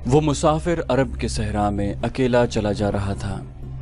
وہ مسافر عرب کے صحرا میں اکیلا چلا جا رہا تھا۔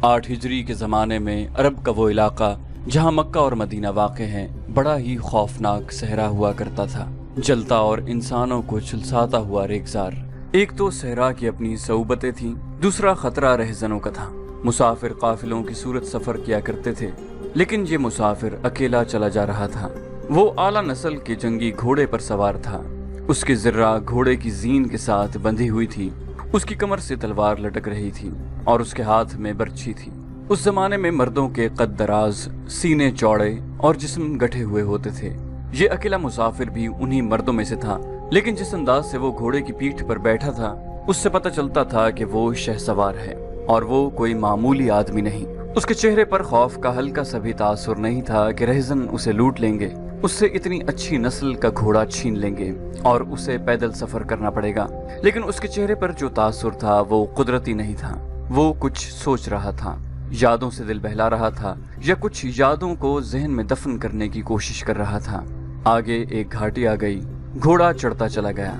8 ہجری کے زمانے میں عرب کا وہ علاقہ جہاں مکہ اور مدینہ واقع ہیں بڑا ہی خوفناک صحرا ہوا کرتا تھا، جلتا اور انسانوں کو جھلساتا ہوا ریگزار۔ ایک تو صحرا کی اپنی صعوبتیں تھیں، دوسرا خطرہ رہزنوں کا تھا۔ مسافر قافلوں کی صورت سفر کیا کرتے تھے، لیکن یہ مسافر اکیلا چلا جا رہا تھا۔ وہ اعلیٰ نسل کے جنگی گھوڑے پر سوار تھا۔ اس کی ذرہ گھوڑے کی زین کے ساتھ بندھی ہوئی تھی، اس کی کمر سے تلوار لٹک رہی تھی اور اس کے ہاتھ میں برچھی تھی۔ اس زمانے میں مردوں کے قد دراز، سینے چوڑے اور جسم گٹھے ہوئے ہوتے تھے۔ یہ اکیلا مسافر بھی انہی مردوں میں سے تھا، لیکن جس انداز سے وہ گھوڑے کی پیٹھ پر بیٹھا تھا اس سے پتہ چلتا تھا کہ وہ شہسوار ہے اور وہ کوئی معمولی آدمی نہیں۔ اس کے چہرے پر خوف کا ہلکا سا بھی تاثر نہیں تھا کہ رہزن اسے لوٹ لیں گے، اس سے اتنی اچھی نسل کا گھوڑا چھین لیں گے اور اسے پیدل سفر کرنا پڑے گا۔ لیکن اس کے چہرے پر جو تاثر تھا وہ قدرتی نہیں تھا۔ وہ کچھ سوچ رہا تھا، یادوں سے دل بہلا رہا تھا یا کچھ یادوں کو ذہن میں دفن کرنے کی کوشش کر رہا تھا۔ آگے ایک گھاٹی آ گئی، گھوڑا چڑھتا چلا گیا۔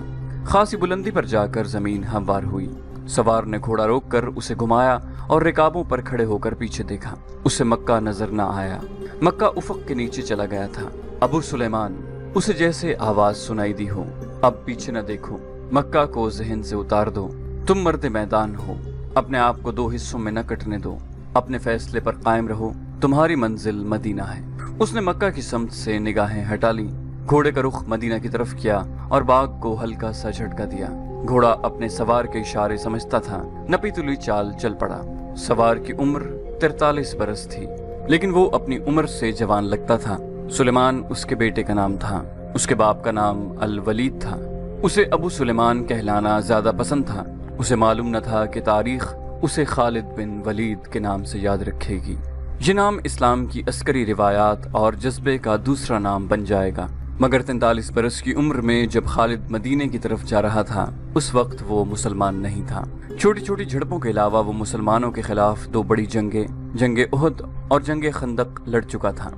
خاصی بلندی پر جا کر زمین ہموار ہوئی۔ سوار نے گھوڑا روک کر اسے گھمایا اور رکابوں پر کھڑے ہو کر پیچھے دیکھا۔ اسے مکہ نظر نہ آیا۔ مکہ افق کے نیچے چلا گیا تھا۔ ابو سلیمان، اسے جیسے آواز سنائی دی ہو، اب پیچھے نہ دیکھو، مکہ کو ذہن سے اتار دو، تم مرد میدان ہو، اپنے آپ کو 2 حصوں میں نہ کٹنے دو، اپنے فیصلے پر قائم رہو، تمہاری منزل مدینہ ہے۔ اس نے مکہ کی سمت سے نگاہیں ہٹا لیں، گھوڑے کا رخ مدینہ کی طرف کیا اور باغ کو ہلکا سا جھٹکا دیا۔ گھوڑا اپنے سوار کے اشارے سمجھتا تھا، نپی تلی چال چل پڑا۔ سوار کی عمر 43 برس تھی، لیکن وہ اپنی عمر سے جوان لگتا تھا۔ سلیمان اس کے بیٹے کا نام تھا، اس کے باپ کا نام الولید تھا۔ اسے ابو سلیمان کہلانا زیادہ پسند تھا۔ اسے معلوم نہ تھا کہ تاریخ اسے خالد بن ولید کے نام سے یاد رکھے گی۔ یہ نام اسلام کی عسکری روایات اور جذبے کا دوسرا نام بن جائے گا۔ مگر 43 برس کی عمر میں جب خالد مدینے کی طرف جا رہا تھا اس وقت وہ مسلمان نہیں تھا۔ چھوٹی چھوٹی جھڑپوں کے علاوہ وہ مسلمانوں کے خلاف 2 بڑی جنگیں، جنگ احد اور جنگ خندق لڑ چکا تھا۔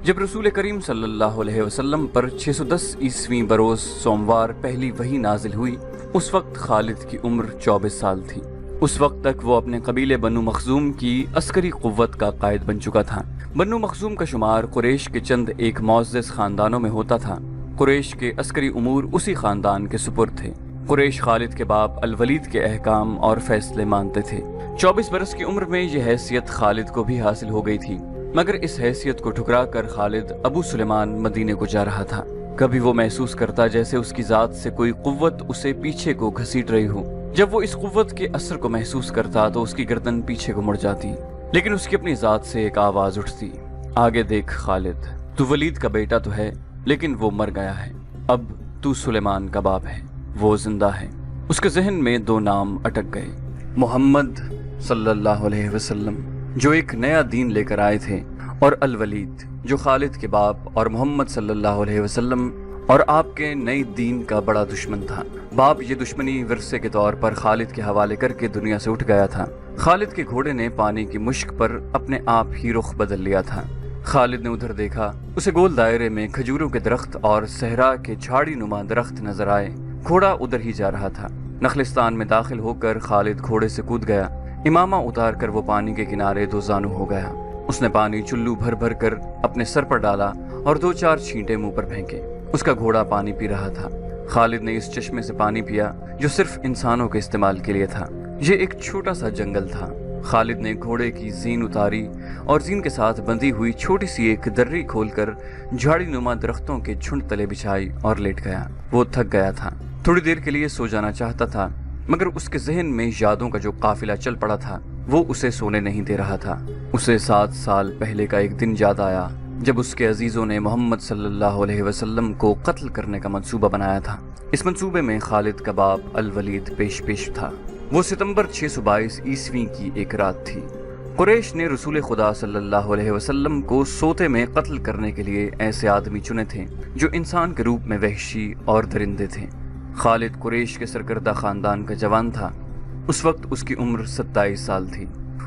جب رسول کریم صلی اللہ علیہ وسلم پر 610 عیسوی بروز سوموار پہلی وحی نازل ہوئی، اس وقت خالد کی عمر 24 سال تھی۔ اس وقت تک وہ اپنے قبیلے بنو مخزوم کی عسکری قوت کا قائد بن چکا تھا۔ بنو مخزوم کا شمار قریش کے چند ایک معزز خاندانوں میں ہوتا تھا۔ قریش کے عسکری امور اسی خاندان کے سپرد تھے۔ قریش خالد کے باپ الولید کے احکام اور فیصلے مانتے تھے۔ 24 برس کی عمر میں یہ حیثیت خالد کو بھی حاصل ہو گئی تھی، مگر اس حیثیت کو ٹھکرا کر خالد ابو سلیمان مدینے کو جا رہا تھا۔ کبھی وہ محسوس کرتا جیسے اس کی ذات سے کوئی قوت اسے پیچھے کو گھسیٹ رہی ہو۔ جب وہ اس قوت کے اثر کو محسوس کرتا تو اس کی گردن پیچھے کو مڑ جاتی، لیکن اس کی اپنی ذات سے ایک آواز اٹھتی، آگے دیکھ خالد، تو ولید کا بیٹا تو ہے لیکن وہ مر گیا ہے، اب تو سلیمان کا باپ ہے، وہ زندہ ہے۔ اس کے ذہن میں 2 نام اٹک گئے، محمد صلی اللہ علیہ وسلم جو ایک نیا دین لے کر آئے تھے، اور الولید جو خالد کے باپ اور محمد صلی اللہ علیہ وسلم اور آپ کے نئے دین کا بڑا دشمن تھا۔ باپ یہ دشمنی ورثے کے طور پر خالد کے حوالے کر کے دنیا سے اٹھ گیا تھا۔ خالد کے گھوڑے نے پانی کی مشک پر اپنے آپ ہی رخ بدل لیا تھا۔ خالد نے ادھر دیکھا، اسے گول دائرے میں کھجوروں کے درخت اور صحرا کے جھاڑی نما درخت نظر آئے۔ گھوڑا ادھر ہی جا رہا تھا۔ نخلستان میں داخل ہو کر خالد گھوڑے سے کود گیا۔ امامہ اتار کر وہ پانی کے کنارے 2 زانو ہو گیا۔ اس نے پانی چلو بھر بھر کر اپنے سر پر ڈالا اور 2-4 چھینٹے منہ پر پھینکے۔ اس کا گھوڑا پانی پی رہا تھا۔ خالد نے اس چشمے سے پانی پیا جو صرف انسانوں کے استعمال کے لیے تھا۔ یہ ایک چھوٹا سا جنگل تھا۔ خالد نے گھوڑے کی زین اتاری اور زین کے ساتھ بندھی ہوئی چھوٹی سی ایک دری کھول کر جھاڑی نما درختوں کے جھنڈ تلے بچھائی اور لیٹ گیا۔ وہ تھک گیا تھا، تھوڑی دیر کے لیے سو جانا چاہتا تھا، مگر اس کے ذہن میں یادوں کا جو قافلہ چل پڑا تھا وہ اسے سونے نہیں دے رہا تھا۔ اسے 7 سال پہلے کا ایک دن یاد آیا جب اس کے عزیزوں نے محمد صلی اللہ علیہ وسلم کو قتل کرنے کا منصوبہ بنایا تھا۔ اس منصوبے میں خالد کا باپ الولید پیش تھا۔ وہ ستمبر 622 عیسوی کی ایک رات تھی۔ قریش نے رسول خدا صلی اللہ علیہ وسلم کو سوتے میں قتل کرنے کے لیے ایسے آدمی چنے تھے جو انسان کے روپ میں وحشی اور درندے تھے۔ خالد قریش کے سرکردہ خاندان کا جوان تھا۔ اس وقت اس کی عمر 27 سال تھی۔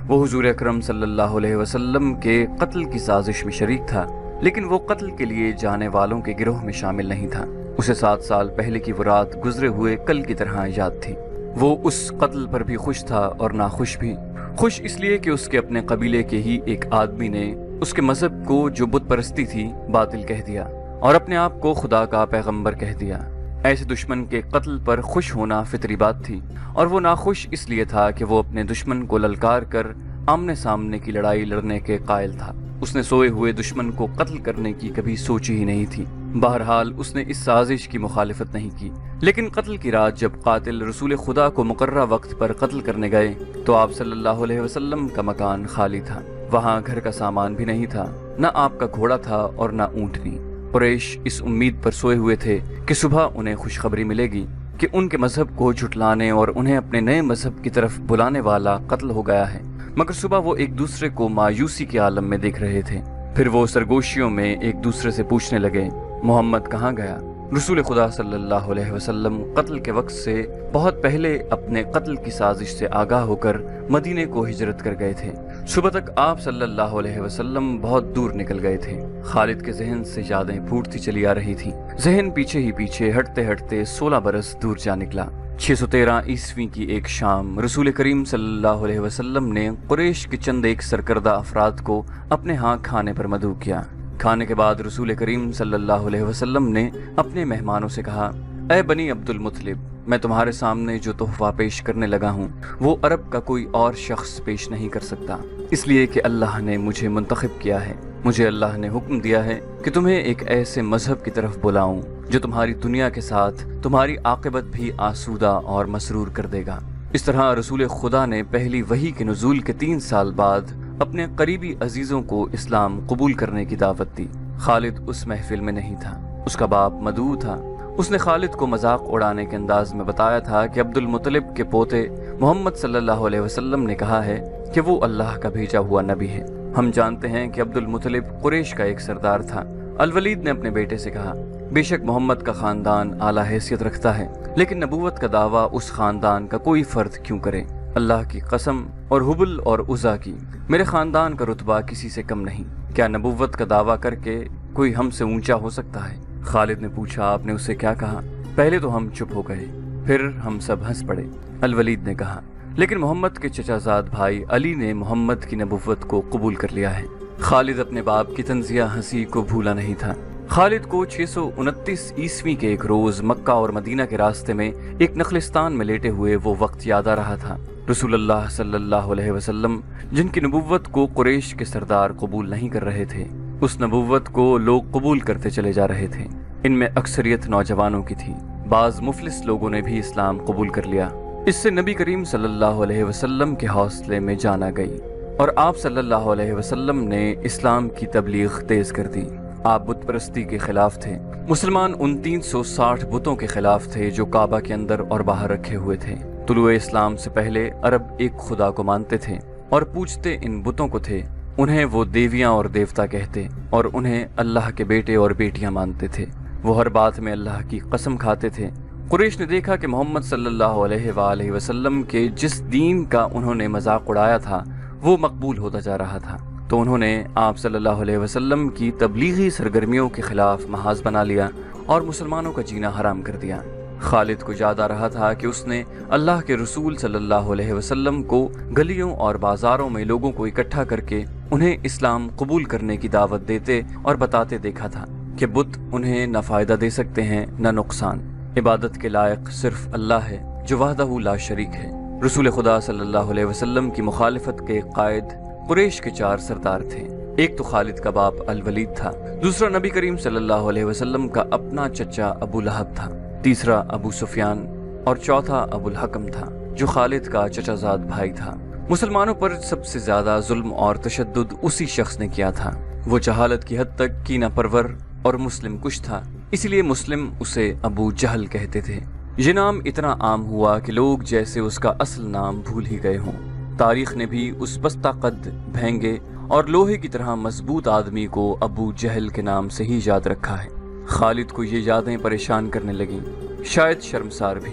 وہ حضور اکرم صلی اللہ علیہ وسلم کے قتل کی سازش میں شریک تھا، لیکن وہ قتل کے لیے جانے والوں کے گروہ میں شامل نہیں تھا۔ اسے 7 سال پہلے کی وہ رات گزرے ہوئے کل کی طرح یاد تھی۔ وہ اس قتل پر بھی خوش تھا اور ناخوش بھی۔ خوش اس لیے کہ اس کے اپنے قبیلے کے ہی ایک آدمی نے اس کے مذہب کو، جو بت پرستی تھی، باطل کہہ دیا اور اپنے آپ کو خدا کا پیغمبر کہہ دیا۔ ایسے دشمن کے قتل پر خوش ہونا فطری بات تھی، اور وہ ناخوش اس لیے تھا کہ وہ اپنے دشمن کو للکار کر آمنے سامنے کی لڑائی لڑنے کے قائل تھا۔ اس نے سوئے ہوئے دشمن کو قتل کرنے کی کبھی سوچی ہی نہیں تھی۔ بہرحال اس نے اس سازش کی مخالفت نہیں کی، لیکن قتل کی رات جب قاتل رسول خدا کو مقررہ وقت پر قتل کرنے گئے تو آپ صلی اللہ علیہ وسلم کا مکان خالی تھا۔ وہاں گھر کا سامان بھی نہیں تھا، نہ آپ کا گھوڑا تھا اور نہ اونٹنی۔ قریش اس امید پر سوئے ہوئے تھے کہ صبح انہیں خوشخبری ملے گی کہ ان کے مذہب کو جھٹلانے اور انہیں اپنے نئے مذہب کی طرف بلانے والا قتل ہو گیا ہے، مگر صبح وہ ایک دوسرے کو مایوسی کے عالم میں دیکھ رہے تھے۔ پھر وہ سرگوشیوں میں ایک دوسرے سے پوچھنے لگے، محمد کہاں گیا؟ رسول خدا صلی اللہ علیہ وسلم قتل کے وقت سے بہت پہلے اپنے قتل کی سازش سے آگاہ ہو کر مدینے کو ہجرت کر گئے تھے۔ صبح تک آپ صلی اللہ علیہ وسلم بہت دور نکل گئے تھے۔ خالد کے ذہن سے یادیں پھوٹتی چلی آ رہی تھی۔ ذہن پیچھے ہی پیچھے ہٹتے ہٹتے 16 برس دور جا نکلا۔ 613 عیسوی کی ایک شام رسول کریم صلی اللہ علیہ وسلم نے قریش کے چند ایک سرکردہ افراد کو اپنے ہاں کھانے پر مدعو کیا۔ کھانے کے بعد رسول کریم صلی اللہ علیہ وسلم نے اپنے مہمانوں سے کہا، اے بنی عبد المطلب، میں تمہارے سامنے جو تحفہ پیش کرنے لگا ہوں وہ عرب کا کوئی اور شخص پیش نہیں کر سکتا، اس لیے کہ اللہ نے مجھے منتخب کیا ہے۔ مجھے اللہ نے حکم دیا ہے کہ تمہیں ایک ایسے مذہب کی طرف بلاؤں جو تمہاری دنیا کے ساتھ تمہاری عاقبت بھی آسودہ اور مسرور کر دے گا۔ اس طرح رسول خدا نے پہلی وحی کے نزول کے 3 سال بعد اپنے قریبی عزیزوں کو اسلام قبول کرنے کی دعوت دی۔ خالد اس محفل میں نہیں تھا، اس کا باپ مدعو تھا۔ اس نے خالد کو مذاق اڑانے کے انداز میں بتایا تھا کہ عبد المطلب کے پوتے محمد صلی اللہ علیہ وسلم نے کہا ہے کہ وہ اللہ کا بھیجا ہوا نبی ہے۔ ہم جانتے ہیں کہ عبد المطلب قریش کا ایک سردار تھا۔ الولید نے اپنے بیٹے سے کہا، بے شک محمد کا خاندان اعلیٰ حیثیت رکھتا ہے، لیکن نبوت کا دعویٰ اس خاندان کا کوئی فرد کیوں کرے؟ اللہ کی قسم اور حبل اور عزا کی، میرے خاندان کا رتبہ کسی سے کم نہیں۔ کیا نبوت کا دعویٰ کر کے کوئی ہم سے اونچا ہو سکتا ہے؟ خالد نے پوچھا، آپ نے اسے کیا کہا؟ پہلے تو ہم چپ ہو گئے، پھر ہم سب ہنس پڑے۔ الولید نے کہا، لیکن محمد کے چچا زاد بھائی علی نے محمد کی نبوت کو قبول کر لیا ہے۔ خالد اپنے باپ کی طنزیہ ہنسی کو بھولا نہیں تھا۔ خالد کو 629 عیسوی کے ایک روز مکہ اور مدینہ کے راستے میں ایک نخلستان میں لیٹے ہوئے وہ وقت یاد آ رہا تھا۔ رسول اللہ صلی اللہ علیہ وسلم جن کی نبوت کو قریش کے سردار قبول نہیں کر رہے تھے، اس نبوت کو لوگ قبول کرتے چلے جا رہے تھے۔ ان میں اکثریت نوجوانوں کی تھی، بعض مفلس لوگوں نے بھی اسلام قبول کر لیا۔ اس سے نبی کریم صلی اللہ علیہ وسلم کے حوصلے میں جان آ گئی اور آپ صلی اللہ علیہ وسلم نے اسلام کی تبلیغ تیز کر دی۔ آپ بت پرستی کے خلاف تھے۔ مسلمان ان 360 بتوں کے خلاف تھے جو کعبہ کے اندر اور باہر رکھے ہوئے تھے۔ طلوع اسلام سے پہلے عرب ایک خدا کو مانتے تھے اور پوجتے ان بتوں کو تھے۔ انہیں وہ دیویاں اور دیوتا کہتے اور انہیں اللہ کے بیٹے اور بیٹیاں مانتے تھے۔ وہ ہر بات میں اللہ کی قسم کھاتے تھے۔ قریش نے دیکھا کہ محمد صلی اللہ علیہ وآلہ وسلم کے جس دین کا انہوں نے مذاق اڑایا تھا وہ مقبول ہوتا جا رہا تھا، تو انہوں نے آپ صلی اللہ علیہ وسلم کی تبلیغی سرگرمیوں کے خلاف محاذ بنا لیا اور مسلمانوں کا جینا حرام کر دیا۔ خالد کو یاد آ رہا تھا کہ اس نے اللہ کے رسول صلی اللہ علیہ وسلم کو گلیوں اور بازاروں میں لوگوں کو اکٹھا کر کے انہیں اسلام قبول کرنے کی دعوت دیتے اور بتاتے دیکھا تھا کہ بت انہیں نہ فائدہ دے سکتے ہیں نہ نقصان۔ عبادت کے لائق صرف اللہ ہے جو وحدہ لا شریک ہے۔ رسول خدا صلی اللہ علیہ وسلم کی مخالفت کے قائد قریش کے 4 سردار تھے۔ ایک تو خالد کا باپ الولید تھا، دوسرا نبی کریم صلی اللہ علیہ وسلم کا اپنا چچا ابو لہب تھا، تیسرا ابو سفیان اور چوتھا ابو الحکم تھا جو خالد کا چچا زاد بھائی تھا۔ مسلمانوں پر سب سے زیادہ ظلم اور تشدد اسی شخص نے کیا تھا۔ وہ جہالت کی حد تک کینہ پرور اور مسلم کش تھا، اسی لیے مسلم اسے ابو جہل کہتے تھے۔ یہ نام اتنا عام ہوا کہ لوگ جیسے اس کا اصل نام بھول ہی گئے ہوں۔ تاریخ نے بھی اس پستہ قد، بھینگے اور لوہے کی طرح مضبوط آدمی کو ابو جہل کے نام سے ہی یاد رکھا ہے۔ خالد کو یہ یادیں پریشان کرنے لگیں، شاید شرمسار بھی۔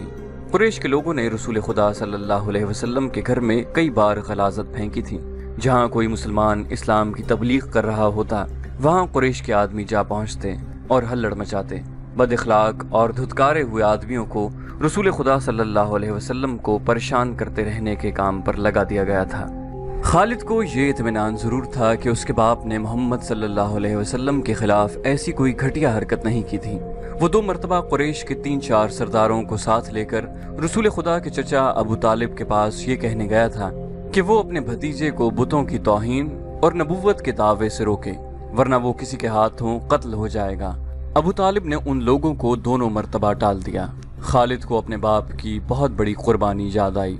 قریش کے لوگوں نے رسول خدا صلی اللہ علیہ وسلم کے گھر میں کئی بار غلاظت پھینکی تھی۔ جہاں کوئی مسلمان اسلام کی تبلیغ کر رہا ہوتا وہاں قریش کے آدمی جا پہنچتے اور ہلڑ مچاتے۔ بد اخلاق اور دھتکارے ہوئے آدمیوں کو رسول خدا صلی اللہ علیہ وسلم کو پریشان کرتے رہنے کے کام پر لگا دیا گیا تھا۔ خالد کو یہ اطمینان ضرور تھا کہ اس کے باپ نے محمد صلی اللہ علیہ وسلم کے خلاف ایسی کوئی گھٹیا حرکت نہیں کی تھی۔ وہ 2 مرتبہ قریش کے 3-4 سرداروں کو ساتھ لے کر رسول خدا کے چچا ابو طالب کے پاس یہ کہنے گیا تھا کہ وہ اپنے بھتیجے کو بتوں کی توہین اور نبوت کے دعوے سے روکے، ورنہ وہ کسی کے ہاتھوں قتل ہو جائے گا۔ ابو طالب نے ان لوگوں کو دونوں مرتبہ ٹال دیا۔ خالد کو اپنے باپ کی بہت بڑی قربانی یاد آئی۔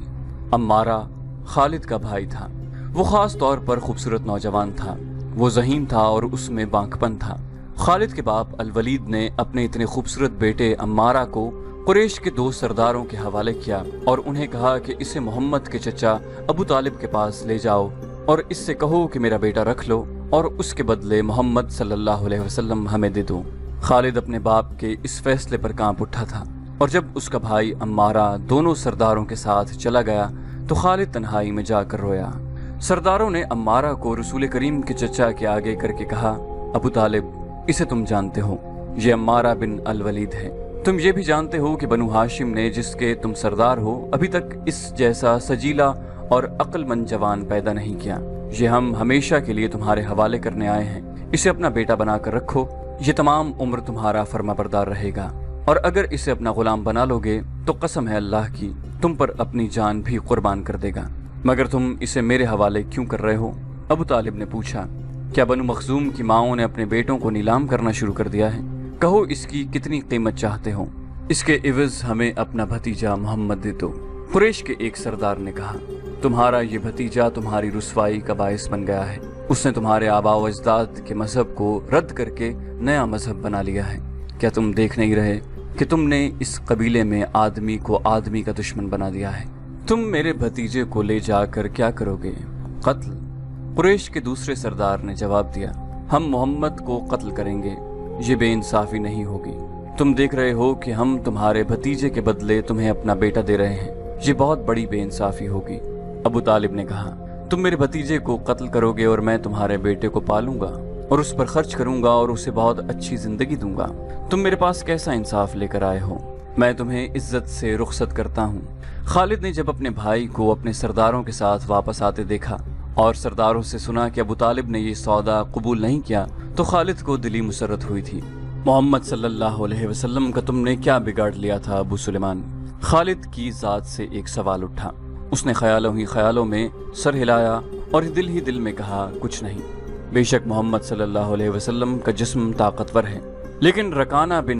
عمارہ خالد کا بھائی تھا۔ وہ خاص طور پر خوبصورت نوجوان تھا۔ وہ ذہین تھا اور اس میں بانکپن تھا۔ خالد کے باپ الولید نے اپنے اتنے خوبصورت بیٹے عمارہ کو قریش کے 2 سرداروں کے حوالے کیا اور انہیں کہا کہ اسے محمد کے چچا ابو طالب کے پاس لے جاؤ اور اس سے کہو کہ میرا بیٹا رکھ لو اور اس کے بدلے محمد صلی اللہ علیہ وسلم ہمیں دے دو۔ خالد اپنے باپ کے اس فیصلے پر کانپ اٹھا تھا، اور جب اس کا بھائی عمارہ دونوں سرداروں کے ساتھ چلا گیا تو خالد تنہائی میں جا کر رویا۔ سرداروں نے عمارہ کو رسول کریم کے چچا کے آگے کر کے کہا، ابو طالب، اسے تم جانتے ہو، یہ عمارہ بن الولید ہے۔ تم یہ بھی جانتے ہو کہ بنو ہاشم نے، جس کے تم سردار ہو، ابھی تک اس جیسا سجیلا اور عقل مند جوان پیدا نہیں کیا۔ یہ ہم ہمیشہ کے لیے تمہارے حوالے کرنے آئے ہیں۔ اسے اپنا بیٹا بنا کر رکھو، یہ تمام عمر تمہارا فرما بردار رہے گا، اور اگر اسے اپنا غلام بنا لو گے تو قسم ہے اللہ کی، تم پر اپنی جان بھی قربان کر دے گا۔ مگر تم اسے میرے حوالے کیوں کر رہے ہو؟ ابو طالب نے پوچھا، کیا بنو مخزوم کی ماؤں نے اپنے بیٹوں کو نیلام کرنا شروع کر دیا ہے؟ کہو اس کی کتنی قیمت چاہتے ہو، اس کے عوض ہمیں اپنا بھتیجا محمد دے دو۔ قریش کے ایک سردار نے کہا، تمہارا یہ بھتیجا تمہاری رسوائی کا باعث بن گیا ہے۔ اس نے تمہارے آباء و اجداد کے مذہب کو رد کر کے نیا مذہب بنا لیا ہے۔ کیا تم دیکھ نہیں رہے کہ تم نے اس قبیلے میں آدمی کو آدمی کا دشمن بنا دیا ہے؟ تم میرے بھتیجے کو لے جا کر کیا کرو گے؟ قتل؟ قریش کے دوسرے سردار نے جواب دیا، ہم محمد کو قتل کریں گے، یہ بے انصافی نہیں ہوگی۔ تم دیکھ رہے ہو کہ ہم تمہارے بھتیجے کے بدلے تمہیں اپنا بیٹا دے رہے ہیں، یہ بہت بڑی بے انصافی ہوگی۔ ابو طالب نے کہا، تم میرے بھتیجے کو قتل کرو گے اور میں تمہارے بیٹے کو پالوں گا اور اس پر خرچ کروں گا اور اسے بہت اچھی زندگی دوں گا۔ تم میرے پاس کیسا انصاف لے کر آئے ہو؟ میں تمہیں عزت سے رخصت کرتا ہوں۔ خالد نے جب اپنے بھائی کو اپنے سرداروں کے ساتھ واپس آتے دیکھا اور سرداروں سے سنا کہ ابو طالب نے یہ سودا قبول نہیں کیا تو خالد کو دلی مسرت ہوئی تھی۔ محمد صلی اللہ علیہ وسلم کا تم نے کیا بگاڑ لیا تھا ابو سلیمان؟ خالد کی ذات سے ایک سوال اٹھا۔ اس نے خیالوں ہی خیالوں میں سر ہلایا اور دل ہی دل میں کہا، کچھ نہیں۔ بے شک محمد صلی اللہ علیہ وسلم کا جسم طاقتور ہے، لیکن رکانہ بن